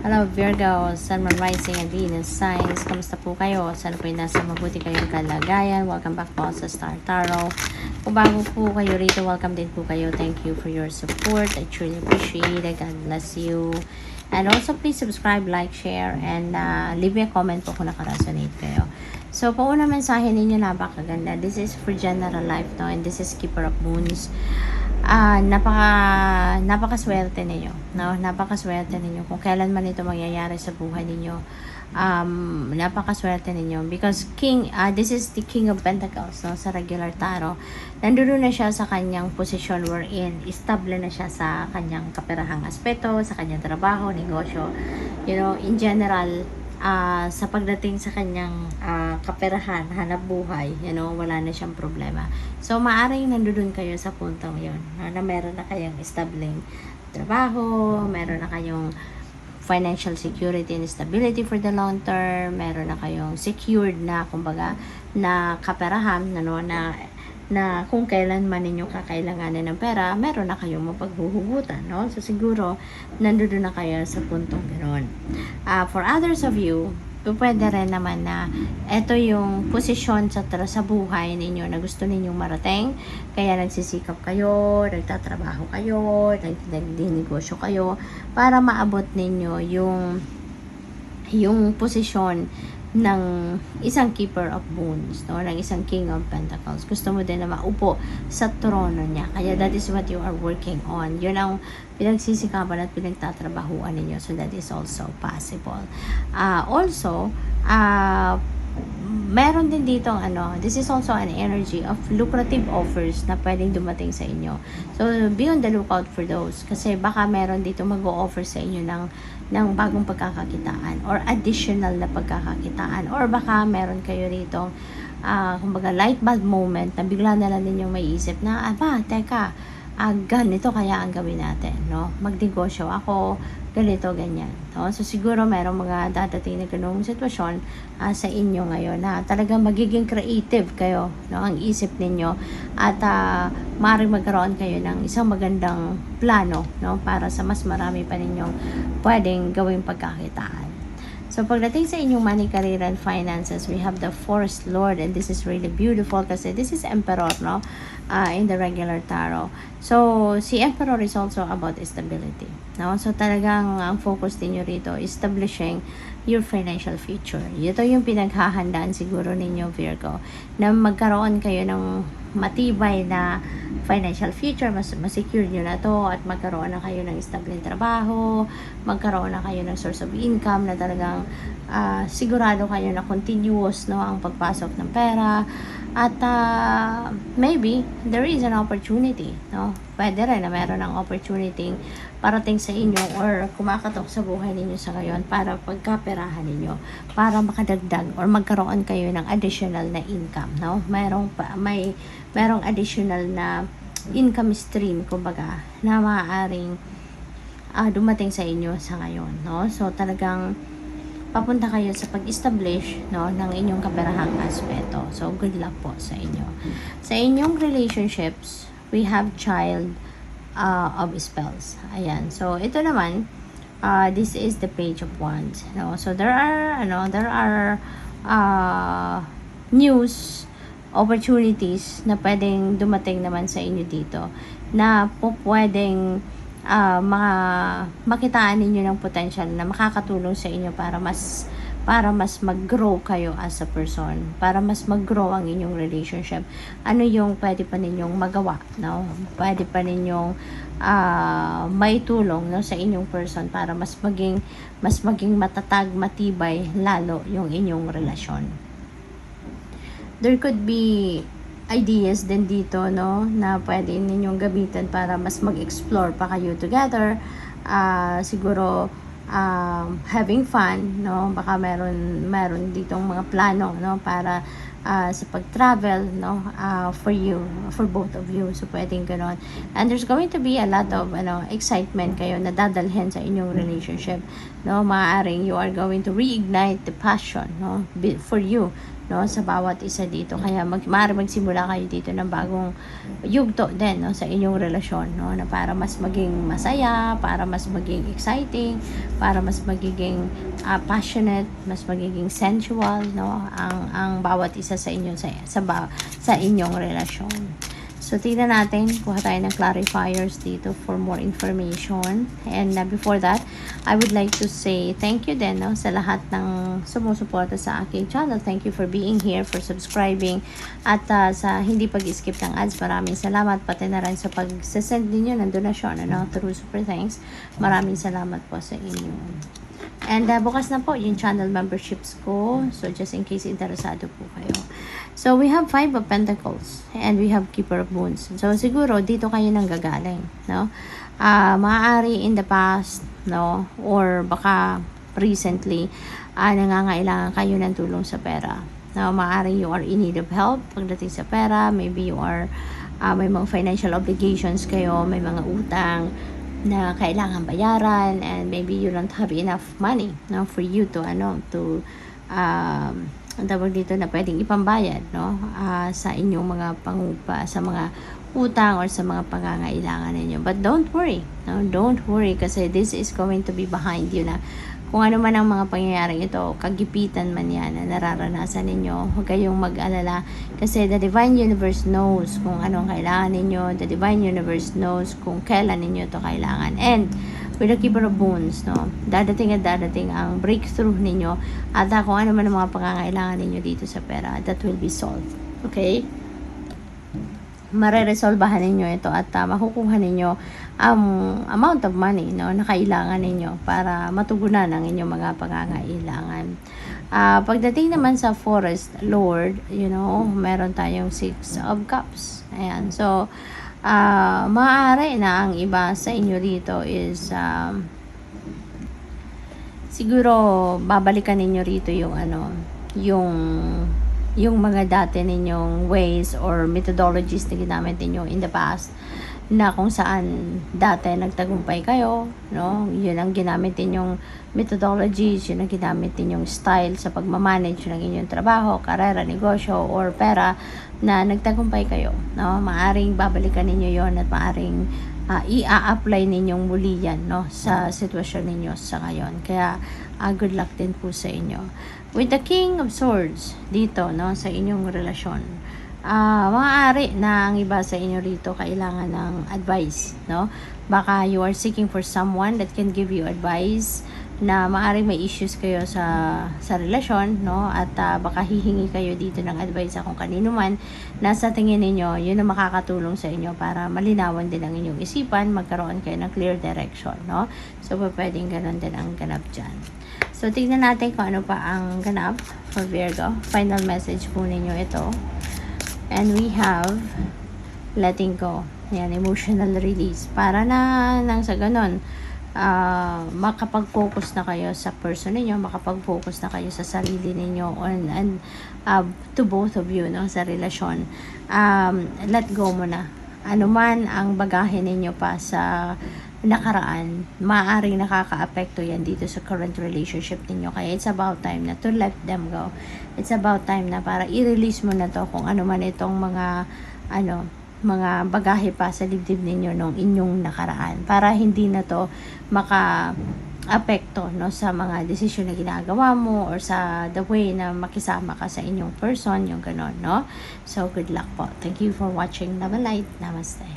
Hello Virgo, Sun, Moon, Rising, and Venus signs. Kamusta po kayo? Sana po ay nasa mabuti kayong kalagayan. Welcome back po sa Star Tarot. Kung bago po kayo rito, welcome din po kayo. Thank you for your support. I truly appreciate it. God bless you. And also please subscribe, like, share, and leave me a comment po kung nakaresonate kayo. So, pauna mensahe ninyo, napakaganda. This is for general life, no? And this is Keeper of Moons. Napakaswerte ninyo, no? Napakaswerte ninyo kung kailan man ito mangyayari sa buhay ninyo. Napakaswerte ninyo because this is the King of Pentacles, no? Sa regular tarot. Nandoon na siya sa kanyang posisyon wherein estable na siya sa kanyang kaperahang aspeto, sa kanyang trabaho, negosyo. You know, in general, sa pagdating sa kanyang kaperahan, hanap buhay, you know, wala na siyang problema. So, maaaring nandoon kayo sa puntong yon na meron na kayong establing trabaho, meron na kayong financial security and stability for the long term, meron na kayong secured na, kumbaga, na kaperahan, ano, na kung kailan man ninyo kakailanganin ng pera, meron na kayong mapaghuhugutan, no? So, siguro, nandoon na kayo sa puntong gano'n. For others of you, pwede rin naman na ito yung posisyon sa buhay ninyo na gusto ninyong marating, kaya nagsisikap kayo, nagtatrabaho kayo, nagdinegosyo kayo, para maabot ninyo yung posisyon ng isang Keeper of Moons, no? Ng isang King of Pentacles. Gusto mo din na maupo sa trono niya. Kaya that is what you are working on. Yun ang pinagsisikapan at pinagtatrabahuan ninyo. So that is also possible. Meron din dito this is also an energy of lucrative offers na pwedeng dumating sa inyo. So, be on the lookout for those. Kasi baka meron dito mag-o-offer sa inyo ng bagong pagkakakitaan or additional na pagkakakitaan. Or baka meron kayo rito, kumbaga light bulb moment na bigla na lang ninyong maiisip na, teka, ganito kaya ang gawin natin, no? Magnegosyo ako, ganito, ganyan. No? So, siguro merong mga dadating na ganung sitwasyon sa inyo ngayon na talagang magiging creative kayo, no? Ang isip ninyo at maaaring magkaroon kayo ng isang magandang plano, no? Para sa mas marami pa ninyong pwedeng gawing pagkakitaan. So, pagdating sa inyong money, career, and finances, we have the Forest Lord, and this is really beautiful kasi this is Emperor, no? In the regular tarot. So, si Emperor is also about stability, no? So, talagang ang focus ninyo rito, establishing your financial future. Ito yung pinaghahandaan siguro ninyo, Virgo, na magkaroon kayo ng matibay na financial future, masecure nyo na to, at magkaroon na kayo ng stable trabaho, magkaroon na kayo ng source of income na talagang sigurado kayo na continuous, no, ang pagpasok ng pera. At maybe there is an opportunity, no? Pwede rin na meron ng opportunity parating sa inyo or kumakatok sa buhay ninyo sa ngayon para pagkaperahan ninyo, para makadagdag or magkaroon kayo ng additional na income, no? Merong additional na income stream, kumbaga, na maaaring dumating sa inyo sa ngayon, no? So, talagang papunta kayo sa pag-establish, no, ng inyong kaperahang aspeto. So, good luck po sa inyo. Sa inyong relationships, we have Child of Spells. Ayan. So, ito naman, this is the Page of Wands. No? So, there are news, opportunities na pwedeng dumating naman sa inyo dito na po pwedeng makitaan ninyo ng potential na makakatulong sa inyo para mas mag-grow kayo as a person, para mas mag-grow ang inyong relationship. Ano yung pwede pa ninyong magawa, no? Pwede pa ninyong maitulong, no, sa inyong person para mas maging matatag, matibay lalo yung inyong relasyon. There could be ideas din dito, no, na pwede ninyong gamitin para mas mag-explore pa kayo together. Siguro having fun, no, baka meron ditong mga plano, no, para sa pag-travel, no, for both of you. So pwedeng ganon. And there's going to be a lot of excitement kayo na dadalhin sa inyong relationship, no. Maaaring you are going to reignite the passion, no, for you no, sa bawat isa dito. Kaya maaari magsimula kayo dito ng bagong yugto din, no, sa inyong relasyon, no, na para mas maging masaya, para mas maging exciting, para mas magiging passionate, mas magiging sensual, no, ang bawat isa sa inyo sa inyong relasyon. So, tingnan natin, kuha tayo ng clarifiers dito for more information. And before that, I would like to say thank you din, no, sa lahat ng sumusuporta sa aking channel. Thank you for being here, for subscribing, at sa hindi pag-skip ng ads. Maraming salamat, pati na rin sa pag-send ninyo ng donasyon, ano, through Super Thanks. Maraming salamat po sa inyo. And bukas na po yung channel memberships ko. So, just in case interesado po kayo. So, we have 5 of Pentacles. And we have Keeper of Wands. So, siguro, dito kayo nang gagaling. No? Maaari in the past, no? Or baka recently, nangangailangan kayo ng tulong sa pera. No? Maaari you are in need of help pagdating sa pera. Maybe you are, may mga financial obligations kayo. May mga utang na kailangan bayaran, and maybe you don't have enough money, no, for you to ang tawag dito na pwedeng ipambayad, no, sa inyong mga sa mga utang or sa mga pangangailangan ninyo. But don't worry, no, don't worry, kasi this is going to be behind you na. Kung ano man ang mga pangyayaring ito, kagipitan man yan na nararanasan ninyo, huwag kayong mag-alala. Kasi the Divine Universe knows kung anong kailangan ninyo. The Divine Universe knows kung kailan ninyo ito kailangan. And with the Keeper of Wands, no, dadating at dadating ang breakthrough ninyo. At kung ano man ang mga pangangailangan ninyo dito sa pera, that will be solved. Okay? Mareresolbahan ninyo ito at makukuha ninyo ang amount of money, no, na kailangan ninyo para matugunan ang inyong mga pangangailangan. Pagdating naman sa Forest Lord, you know, meron tayong 6 of Cups. Ayan. So, maaari na ang iba sa inyo dito is siguro babalikan ninyo rito yung yung mga dati ninyong ways or methodologies na ginamit ninyo in the past, na kung saan dati nagtagumpay kayo, no? Yun ang ginamit ninyong methodologies, yun ang ginamit ninyong style sa pagmamanage ng inyong trabaho, karera, negosyo, or pera, na nagtagumpay kayo, no? Maaring babalikan ninyo yon at maaring i-apply ninyong muli yan, no, sa sitwasyon ninyo sa ngayon. Kaya good luck din po sa inyo. With the King of Swords dito, no, sa inyong relasyon, maaari na ang iba sa inyo rito kailangan ng advice, no? Baka you are seeking for someone that can give you advice, na maaring may issues kayo sa relasyon, no? At baka hihingi kayo dito ng advice kung kanino man na sa tingin niyo yun ang makakatulong sa inyo para malinawan din ang inyong isipan, magkaroon kayo ng clear direction, no? So, pwedeng ganun din ang ganap dyan. So, tignan natin kung ano pa ang ganap for Virgo. Final message po ninyo ito. And we have letting go. Yan, emotional release. Para na nang sa ganun, makapag-focus na kayo sa person ninyo, makapag-focus na kayo sa sarili ninyo, and to both of you, no, sa relasyon. Let go mo na. Ano man ang bagahe ninyo pa sa nakaraan, maaaring nakaka-apekto yan dito sa current relationship ninyo. Kaya it's about time na to let them go. It's about time na para i-release mo na to kung ano man itong mga mga bagahe pa sa dibdib ninyo nung inyong nakaraan, para hindi na to maka-apekto, no, sa mga desisyon na ginagawa mo or sa the way na makisama ka sa inyong person, yung ganon, no. So good luck po. Thank you for watching. Love and light. Namaste.